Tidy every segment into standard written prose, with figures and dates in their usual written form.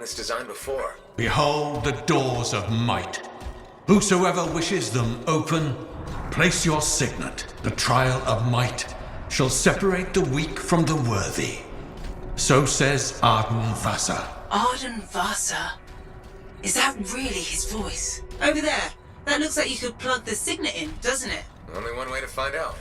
this design before. Behold the doors of might. Whosoever wishes them open, place your signet. The trial of might shall separate the weak from the worthy. So says Arden Vasa. Arden Vasa? Is that really his voice? Over there. That looks like you could plug the signet in, doesn't it? Only one way to find out.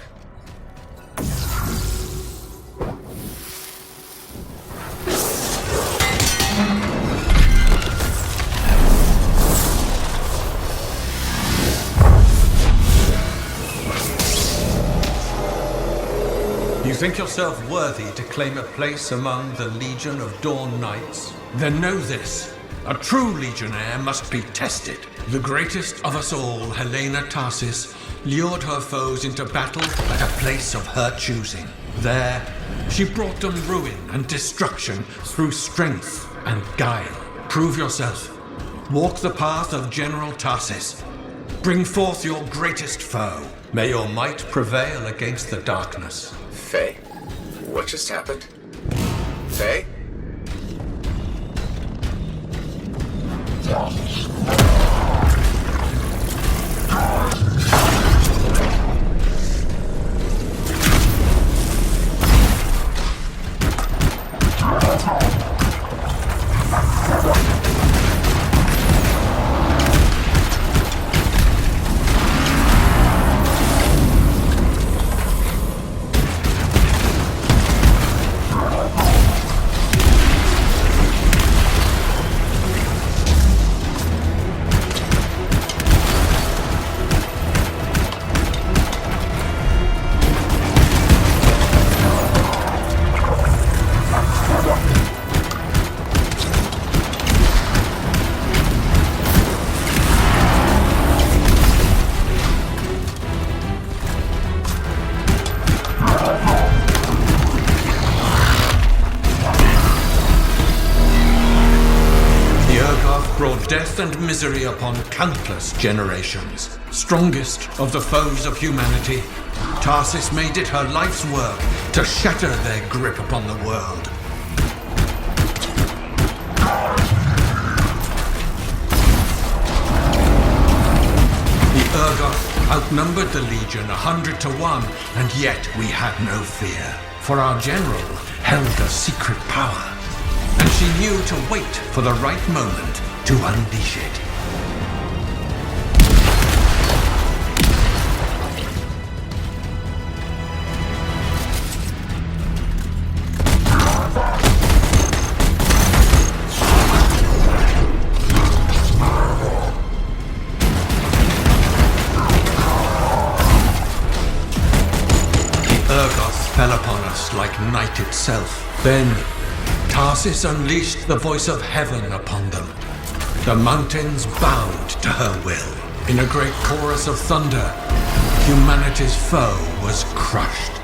You think yourself worthy to claim a place among the Legion of Dawn Knights? Then know this. A true legionnaire must be tested. The greatest of us all, Helena Tarsis, lured her foes into battle at a place of her choosing. There, she brought them ruin and destruction through strength and guile. Prove yourself. Walk the path of General Tarsis. Bring forth your greatest foe. May your might prevail against the darkness. Faye? What just happened? Faye? Brought death and misery upon countless generations. Strongest of the foes of humanity, Tarsis made it her life's work to shatter their grip upon the world. The Urgoth outnumbered the Legion 100 to 1, and yet we had no fear, for our general held a secret power, and she knew to wait for the right moment to unleash it. The Urgoth fell upon us like night itself. Then Tarsis unleashed the voice of heaven upon them. The mountains bowed to her will. In a great chorus of thunder, humanity's foe was crushed.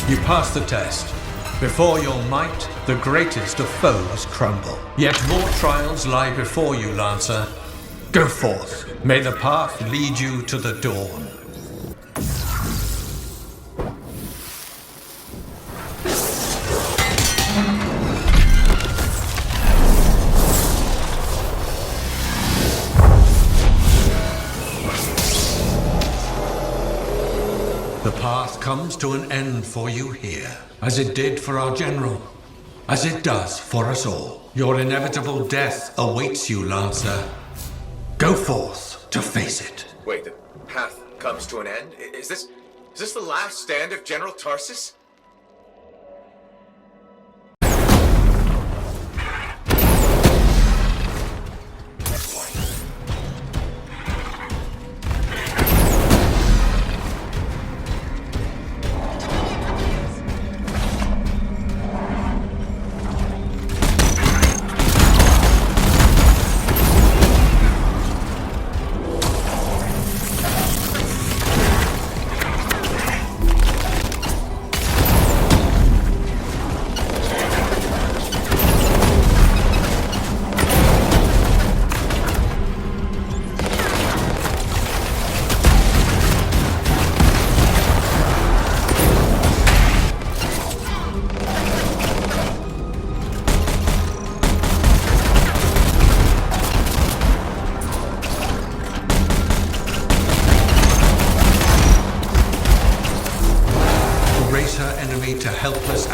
You pass the test. Before your might, the greatest of foes crumble. Yet more trials lie before you, Lancer. Go forth. May the path lead you to the dawn. The path comes to an end for you here, as it did for our general, as it does for us all. Your inevitable death awaits you, Lancer. Go forth to face it. Wait, the path comes to an end? Is this the last stand of General Tarsis?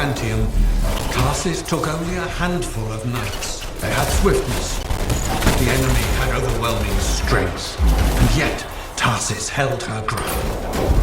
Anthem, Tarsis took only a handful of knights. They had swiftness, but the enemy had overwhelming strength, and yet Tarsis held her ground.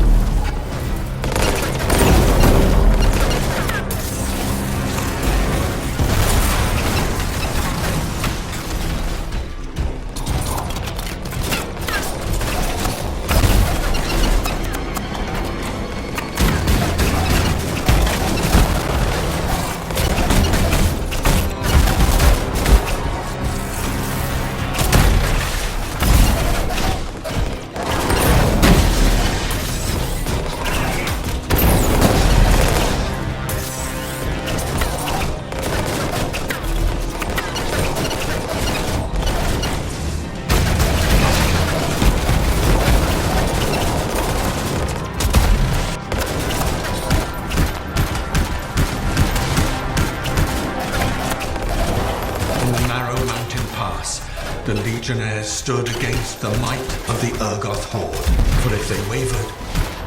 The legionnaires stood against the might of the Urgoth horde. For if they wavered,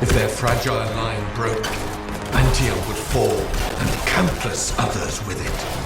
if their fragile line broke, Anthem would fall, and countless others with it.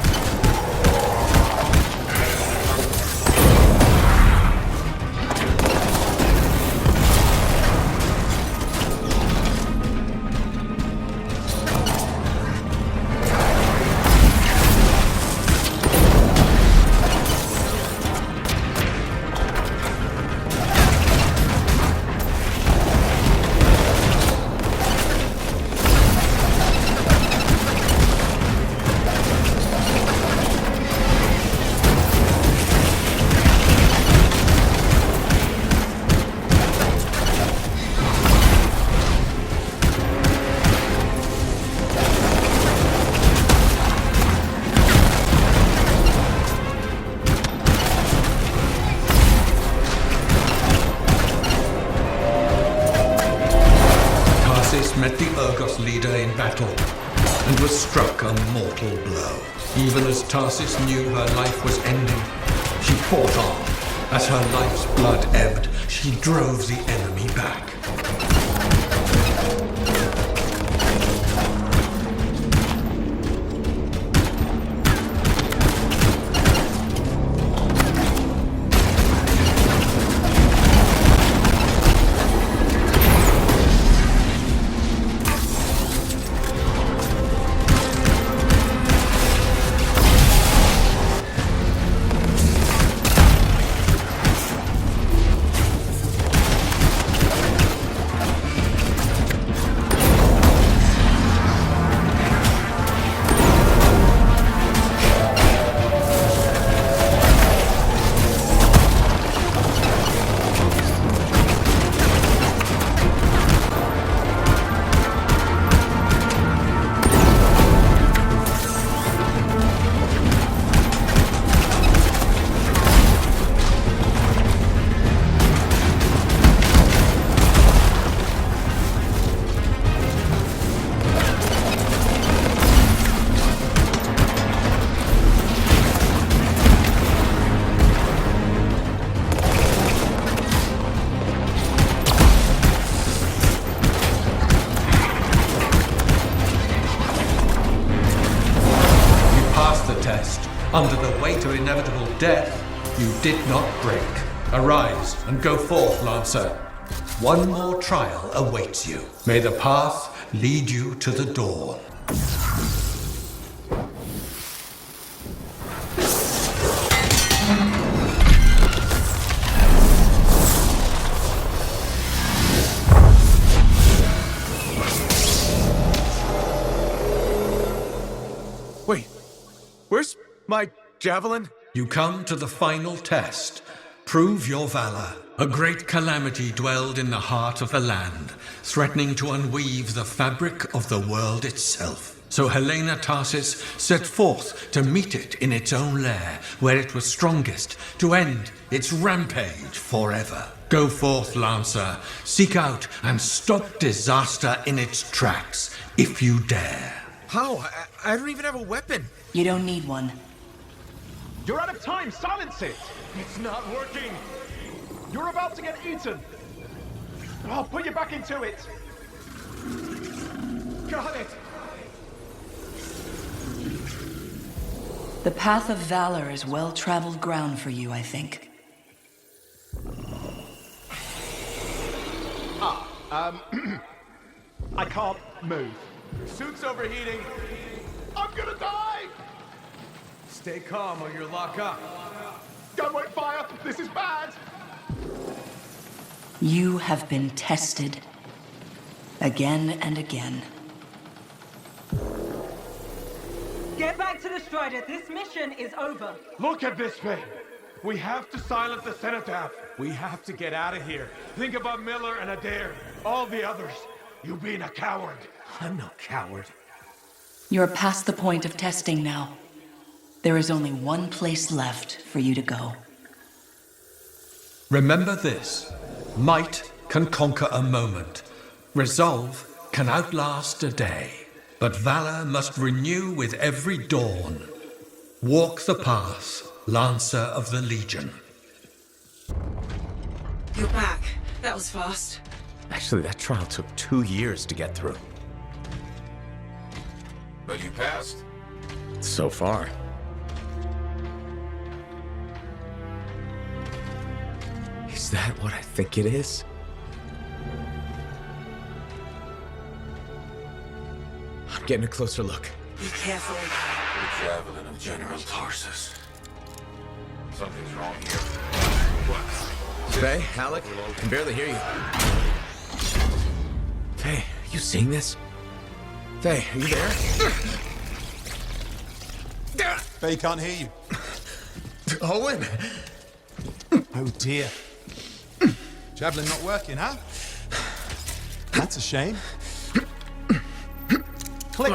Met the Urgoth leader in battle, and was struck a mortal blow. Even as Tarsis knew her life was ending, she fought on. As her life's blood ebbed, she drove the enemy back. Under the weight of inevitable death, you did not break. Arise and go forth, Lancer. One more trial awaits you. May the path lead you to the dawn. Wait, where's my javelin? You come to the final test. Prove your valor. A great calamity dwelled in the heart of the land, threatening to unweave the fabric of the world itself. So Helena Tarsis set forth to meet it in its own lair, where it was strongest, to end its rampage forever. Go forth, Lancer. Seek out and stop disaster in its tracks, if you dare. How? I don't even have a weapon. You don't need one. You're out of time! Silence it! It's not working. You're about to get eaten! I'll put you back into it! Got it. The path of valor is well-traveled ground for you, I think. I can't move. Suit's overheating. I'm gonna die! Stay calm or you'll lock up. Don't wait fire! This is bad! You have been tested. Again and again. Get back to the Strider. This mission is over. Look at this thing! We have to silence the cenotaph. We have to get out of here. Think about Miller and Adair. All the others. You being a coward. I'm no coward. You're past the point of testing now. There is only one place left for you to go. Remember this. Might can conquer a moment. Resolve can outlast a day. But valor must renew with every dawn. Walk the path, Lancer of the Legion. You're back. That was fast. Actually, that trial took 2 years to get through. But you passed? So far. Is that what I think it is? I'm getting a closer look. Be careful. The javelin of General Tarsus. Something's wrong here. What? Faye, Alec, I can barely hear you. Faye, are you seeing this? Faye, are you there? Faye can't hear you. Owen! Oh dear. Javelin not working, huh? That's a shame. Click.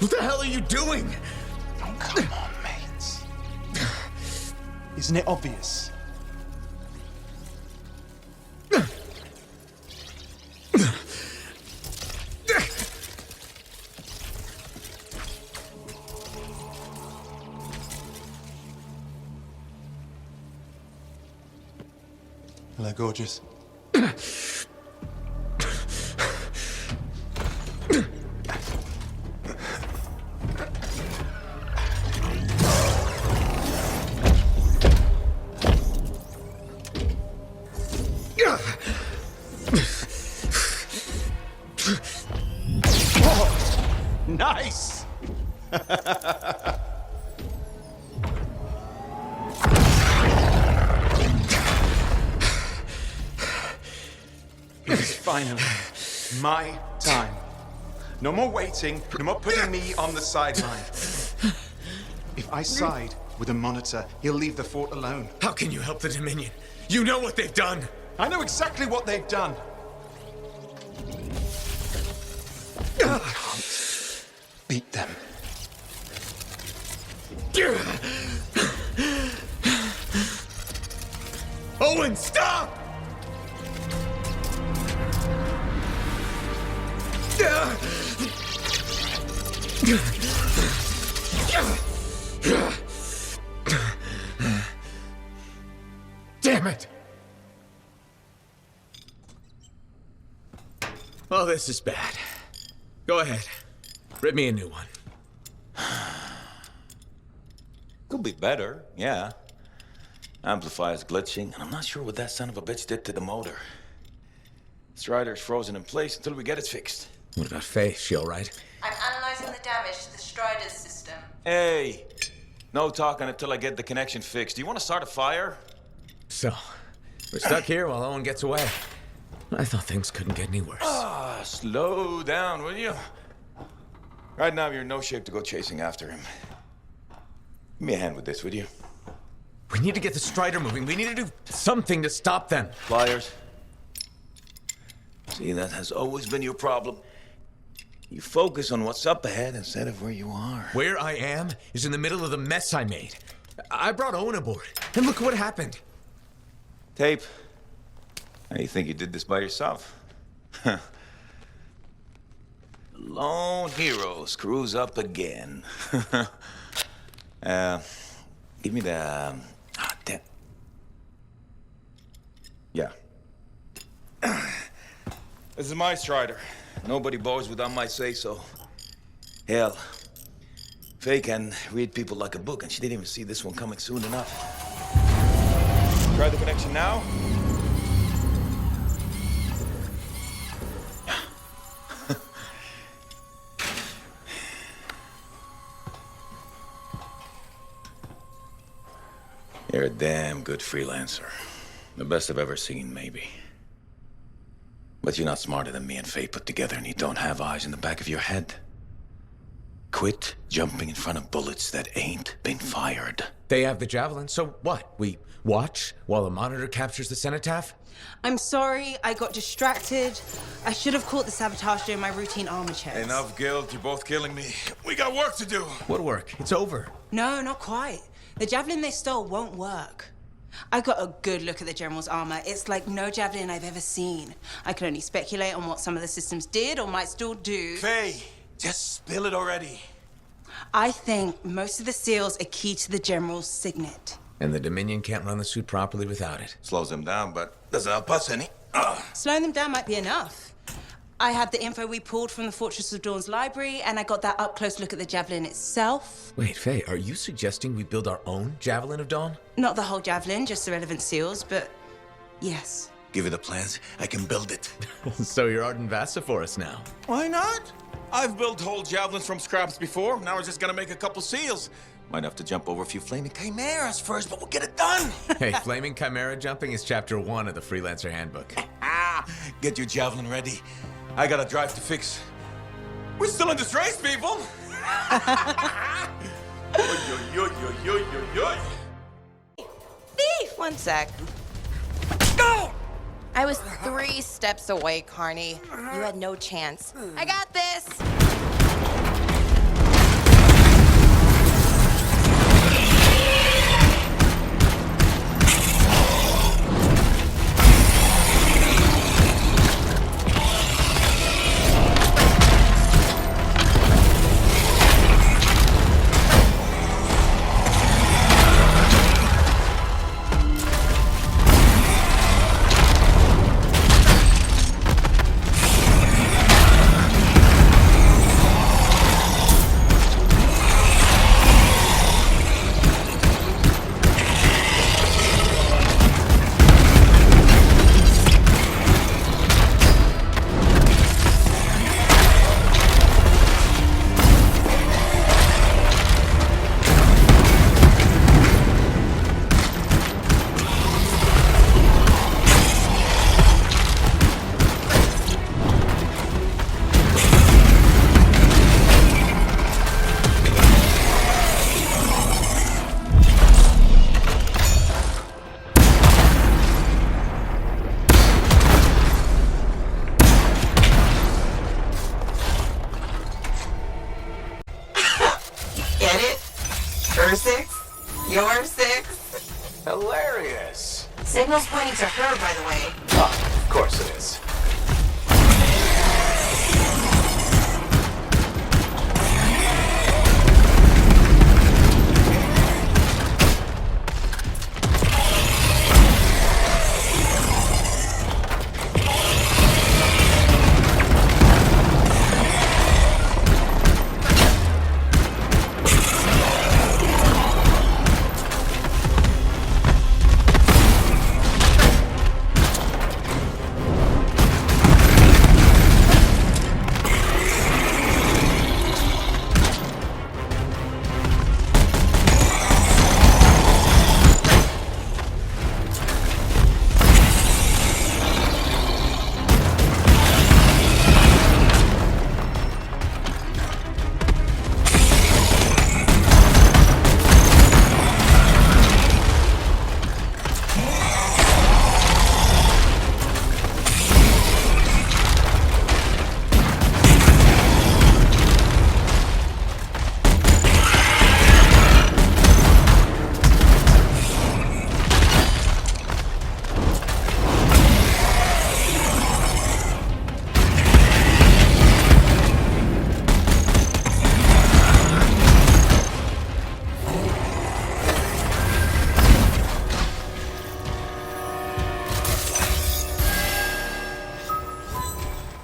What the hell are you doing? Oh, come on, mates. Isn't it obvious? Hello, gorgeous. Nice! It's finally my time. No more waiting, no more putting me on the sideline. If I side with a monitor, he'll leave the fort alone. How can you help the Dominion? You know what they've done! I know exactly what they've done. We can't beat them. Owen, stop! Damn it! Oh, this is bad. Go ahead. Rip me a new one. Could be better, yeah. Amplifier's glitching, and I'm not sure what that son of a bitch did to the motor. Strider's frozen in place until we get it fixed. What about Faye? She all right? I'm analyzing the damage to the Strider's system. Hey, no talking until I get the connection fixed. Do you want to start a fire? So, we're stuck here while Owen gets away. I thought things couldn't get any worse. Ah, slow down, will you? Right now, you're in no shape to go chasing after him. Give me a hand with this, would you? We need to get the Strider moving. We need to do something to stop them. Flyers. See, that has always been your problem. You focus on what's up ahead instead of where you are. Where I am is in the middle of the mess I made. I brought Owen aboard, and look what happened. Tape. Now you think you did this by yourself? Lone hero screws up again. Give me the... damn. Yeah. This is my Strider. Nobody boards without my say-so. Hell, Faye can read people like a book, and she didn't even see this one coming soon enough. Try the connection now. You're a damn good freelancer. The best I've ever seen, maybe. But you're not smarter than me and Faye put together, and you don't have eyes in the back of your head. Quit jumping in front of bullets that ain't been fired. They have the javelin, so what? We watch while the monitor captures the cenotaph? I'm sorry, I got distracted. I should have caught the sabotage during my routine armor checks. Enough guilt, you're both killing me. We got work to do. What work? It's over. No, not quite. The javelin they stole won't work. I got a good look at the General's armor. It's like no javelin I've ever seen. I can only speculate on what some of the systems did or might still do. Faye, just spill it already. I think most of the seals are key to the General's signet. And the Dominion can't run the suit properly without it. Slows them down, but doesn't help us any. Slowing them down might be enough. I have the info we pulled from the Fortress of Dawn's library, and I got that up-close look at the javelin itself. Wait, Faye, are you suggesting we build our own Javelin of Dawn? Not the whole javelin, just the relevant seals, but yes. Give me the plans, I can build it. So you're Arden Vassa for us now. Why not? I've built whole javelins from scraps before. Now we're just gonna make a couple seals. Might have to jump over a few flaming chimeras first, but we'll get it done. Hey, flaming chimera jumping is chapter 1 of the Freelancer Handbook. Get your javelin ready. I got a drive to fix. We're still in this race, people. Thief! 1 sec. Go! I was 3 steps away, Carney. You had no chance. I got this! Get it? Her 6? Your 6? Hilarious. Signal's pointing to her, by the way. Oh, of course it is.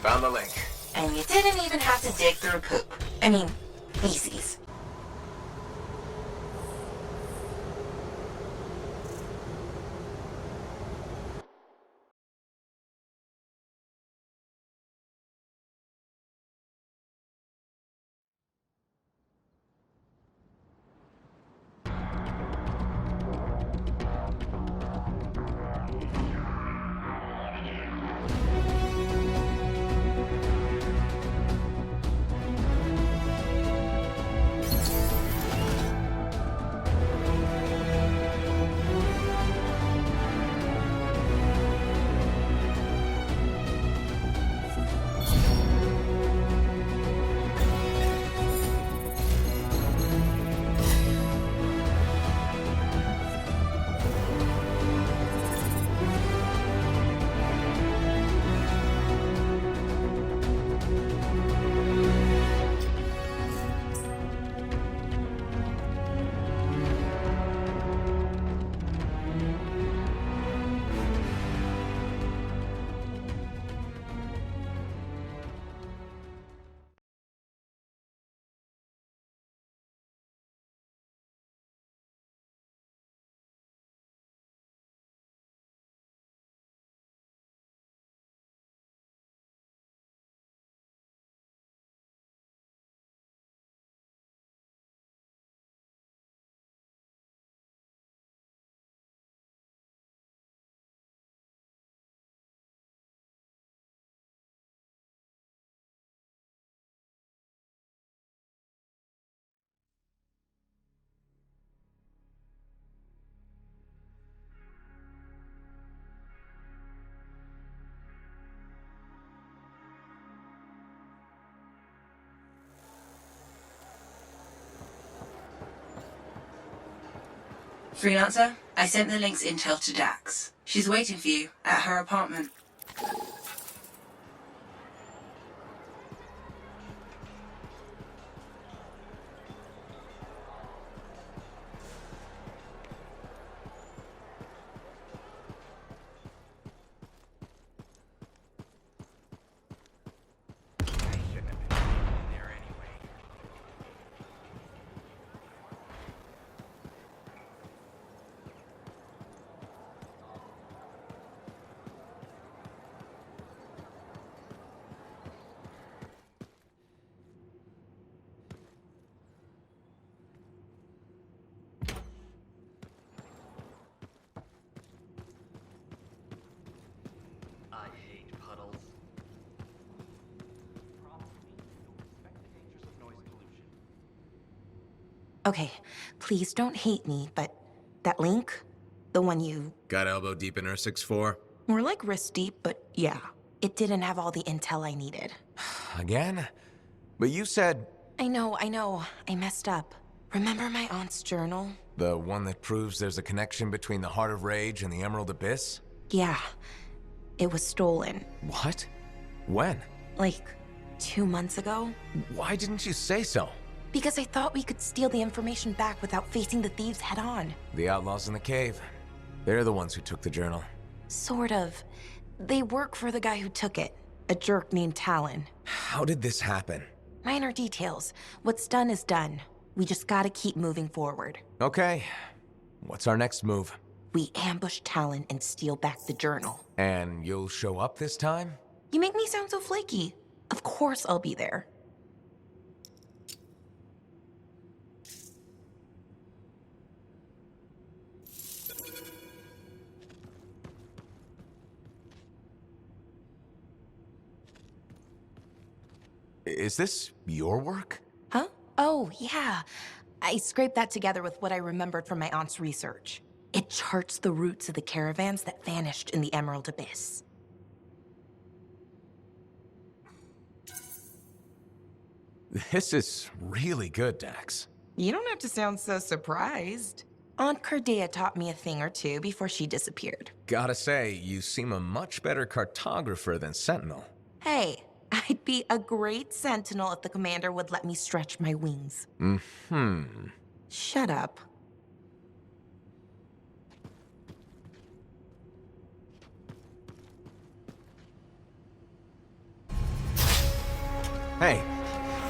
Found the link. And you didn't even have to dig through poop. I mean, feces. Freelancer, I sent the link's intel to Dax. She's waiting for you at her apartment. Okay, please don't hate me, but that link, the one you... Got elbow deep in her 6'4"? More like wrist deep, but yeah. It didn't have all the intel I needed. Again? But you said... I know. I messed up. Remember my aunt's journal? The one that proves there's a connection between the Heart of Rage and the Emerald Abyss? Yeah. It was stolen. What? When? Like, 2 months ago? Why didn't you say so? Because I thought we could steal the information back without facing the thieves head on. The outlaws in the cave. They're the ones who took the journal. Sort of. They work for the guy who took it. A jerk named Talon. How did this happen? Minor details. What's done is done. We just gotta keep moving forward. Okay. What's our next move? We ambush Talon and steal back the journal. And you'll show up this time? You make me sound so flaky. Of course I'll be there. Is this your work? Huh? Oh, yeah. I scraped that together with what I remembered from my aunt's research. It charts the routes of the caravans that vanished in the Emerald Abyss. This is really good, Dax. You don't have to sound so surprised. Aunt Cordea taught me a thing or two before she disappeared. Gotta say, you seem a much better cartographer than Sentinel. Hey, I'd be a great sentinel if the commander would let me stretch my wings. Mm-hmm. Shut up. Hey.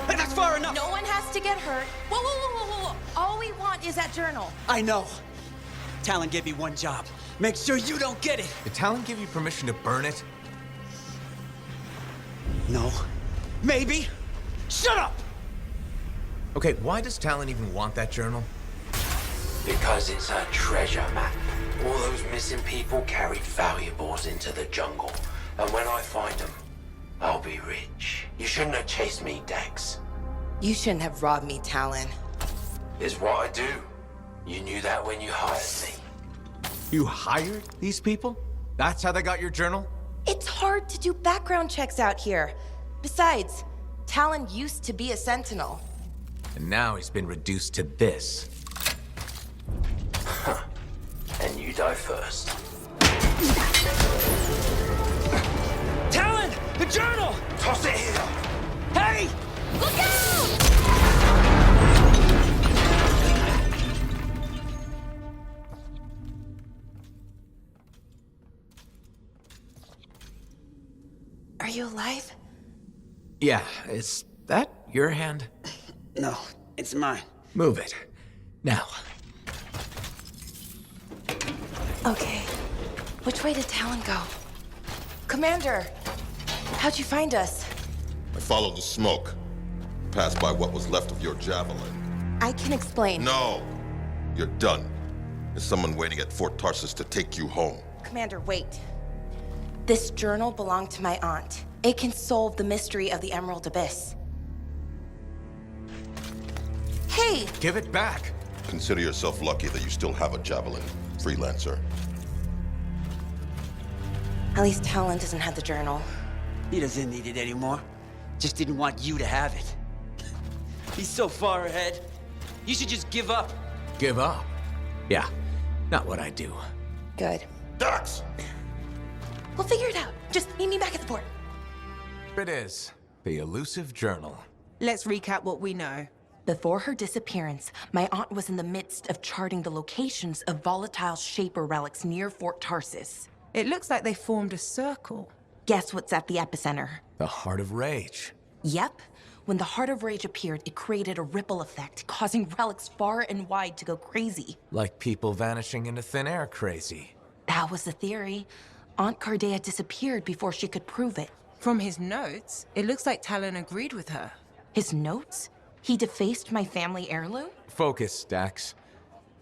Hey, that's far enough! No one has to get hurt. Whoa. All we want is that journal. I know. Talon gave me one job. Make sure you don't get it. Did Talon give you permission to burn it? No. Maybe. Shut up! Okay, why does Talon even want that journal? Because it's a treasure map. All those missing people carried valuables into the jungle. And when I find them, I'll be rich. You shouldn't have chased me, Dax. You shouldn't have robbed me, Talon. It's what I do. You knew that when you hired me. You hired these people? That's how they got your journal? It's hard to do background checks out here. Besides, Talon used to be a sentinel. And now he's been reduced to this. And you die first. Talon! The journal! Toss it here! Hey! Look out! Are you alive? Yeah, is that your hand? No, it's mine. Move it. Now. Okay. Which way did Talon go? Commander! How'd you find us? I followed the smoke. Passed by what was left of your javelin. I can explain. No! You're done. There's someone waiting at Fort Tarsus to take you home. Commander, wait. This journal belonged to my aunt. It can solve the mystery of the Emerald Abyss. Hey! Give it back! Consider yourself lucky that you still have a javelin, freelancer. At least Talon doesn't have the journal. He doesn't need it anymore. Just didn't want you to have it. He's so far ahead. You should just give up. Give up? Yeah, Not what I do. Good. Dax! We'll figure it out. Just meet me back at the fort. It is. The elusive journal. Let's recap what we know. Before her disappearance, my aunt was in the midst of charting the locations of volatile Shaper relics near Fort Tarsis. It looks like they formed a circle. Guess what's at the epicenter? The Heart of Rage. Yep. When the Heart of Rage appeared, it created a ripple effect, causing relics far and wide to go crazy. Like people vanishing into thin air crazy. That was the theory. Aunt Cardea disappeared before she could prove it. From his notes, it looks like Talon agreed with her. His notes? He defaced my family heirloom? Focus, Dax.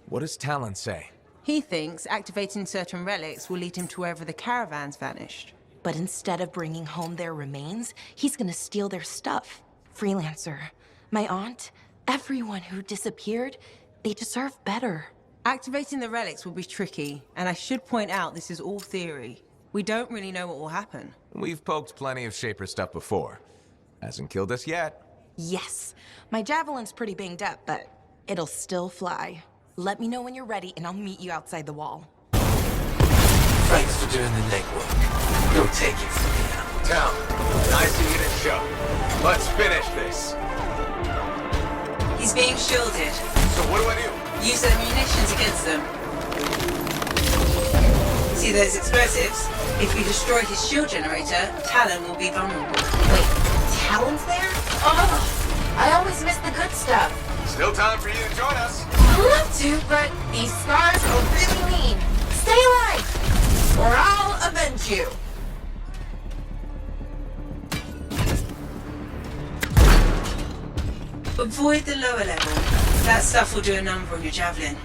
What does Talon say? He thinks activating certain relics will lead him to wherever the caravans vanished. But instead of bringing home their remains, he's gonna steal their stuff. Freelancer, my aunt, everyone who disappeared, they deserve better. Activating the relics will be tricky, and I should point out this is all theory. We don't really know what will happen. We've poked plenty of Shaper stuff before. Hasn't killed us yet. Yes, my javelin's pretty banged up, but it'll still fly. Let me know when you're ready, and I'll meet you outside the wall. Thanks for doing the legwork. You'll take it from here. Town, nice to get a show. Let's finish this. He's being shielded. So what do I do? Use their munitions against them. See those explosives? If you destroy his shield generator, Talon will be vulnerable. Wait, Talon's there? Oh, I always miss the good stuff. Still time for you to join us. I'd love to, but these scars are really mean. Stay alive, or I'll avenge you. Avoid the lower level. That stuff will do a number on your javelin.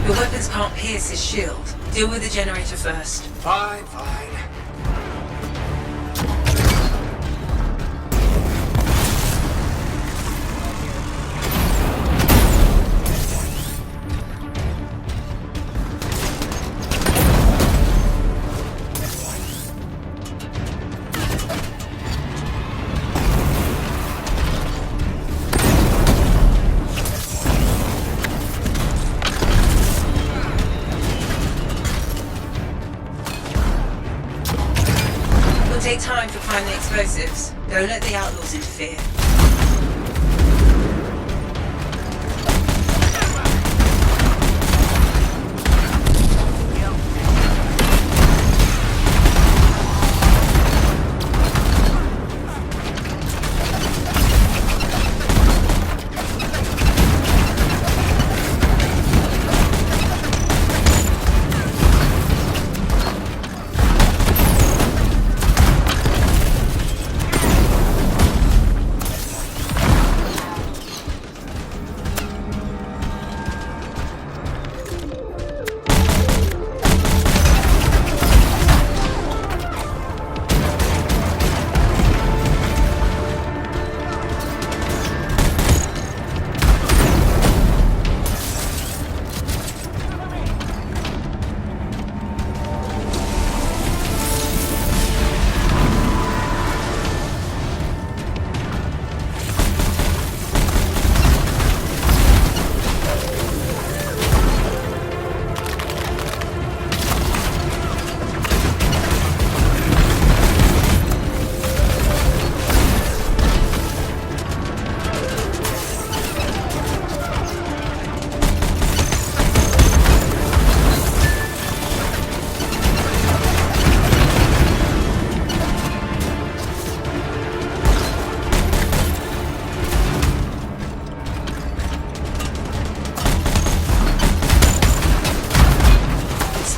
Your weapons can't pierce his shield. Deal with the generator first. Fine. Take time to find the explosives. Don't let the outlaws interfere.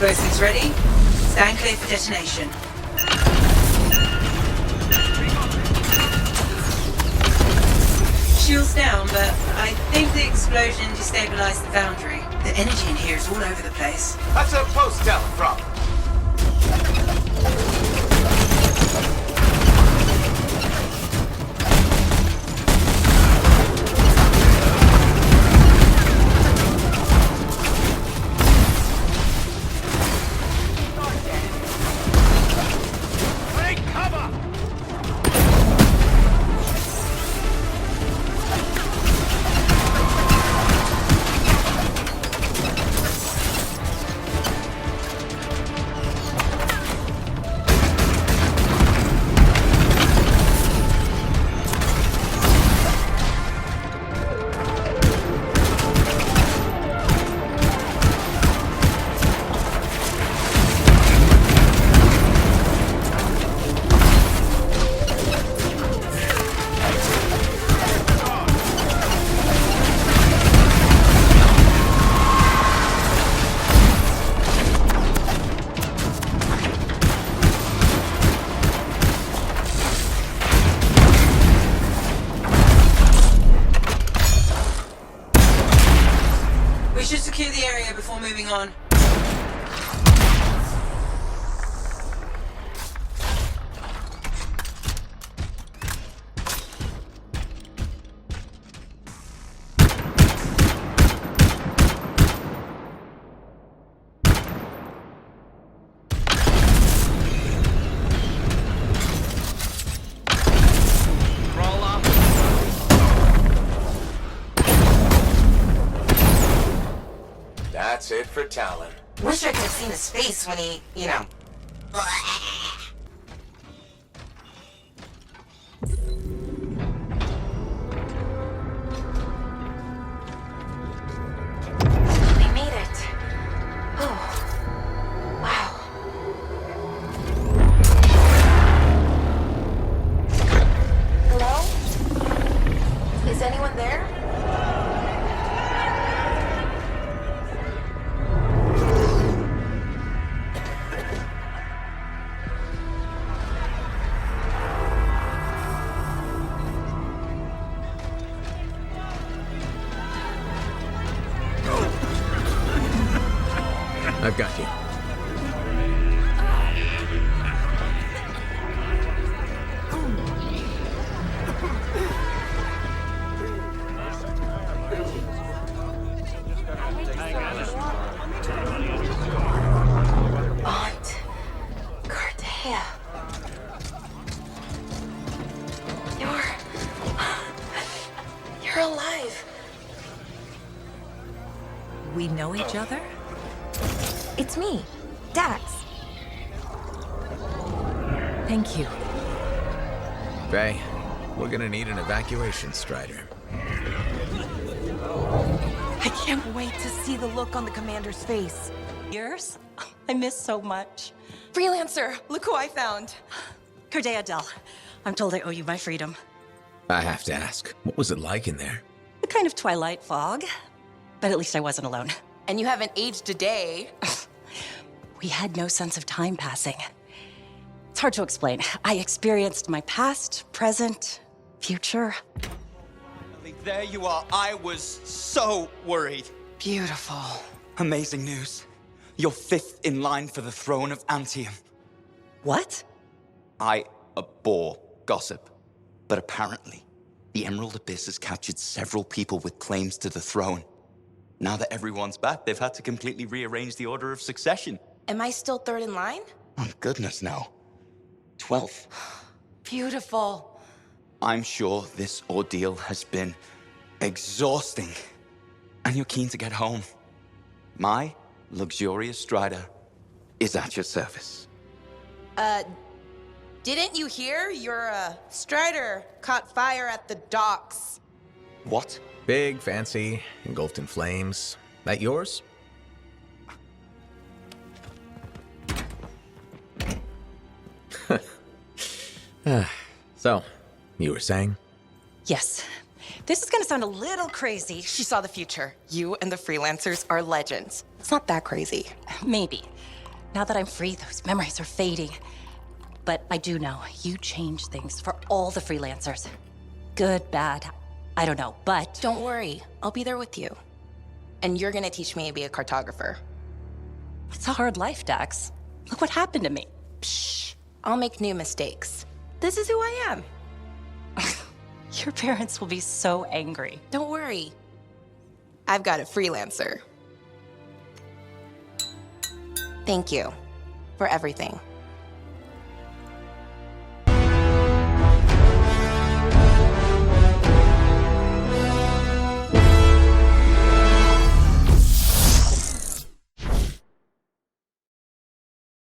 Explosives ready? Stand clear for detonation. Shields down, but I think the explosion destabilized the foundry. The energy in here is all over the place. That's a post-Talon problem. on. That's it for Talon. Wish I could have seen his face when he, you know. We made it. Oh, wow. Hello? Is anyone there? I've got you. Aunt Cartea. You're alive. We know each other? It's me, Dax. Thank you. Faye, we're gonna need an evacuation strider. I can't wait to see the look on the commander's face. Yours? I miss so much. Freelancer, look who I found. Corday Adele, I'm told I owe you my freedom. I have to ask, what was it like in there? A kind of twilight fog, but at least I wasn't alone. And you haven't aged a day. We had no sense of time passing. It's hard to explain. I experienced my past, present, future. There you are. I was so worried. Beautiful. Amazing news. You're 5th in line for the throne of Anthem. What? I abhor gossip. But apparently, the Emerald Abyss has captured several people with claims to the throne. Now that everyone's back, they've had to completely rearrange the order of succession. Am I still 3rd in line? Oh, goodness, no. 12th. Beautiful. I'm sure this ordeal has been exhausting. And you're keen to get home. My luxurious strider is at your service. Didn't you hear? Your, strider caught fire at the docks. What? Big, fancy, engulfed in flames. That yours? So, you were saying? Yes. This is gonna sound a little crazy. She saw the future. You and the freelancers are legends. It's not that crazy. Maybe. Now that I'm free, those memories are fading. But I do know you changed things for all the freelancers. Good, bad, I don't know, but... Don't worry, I'll be there with you. And you're gonna teach me to be a cartographer. It's a hard life, Dax. Look what happened to me. Shh, I'll make new mistakes. This is who I am. Your parents will be so angry. Don't worry. I've got a freelancer. Thank you for everything.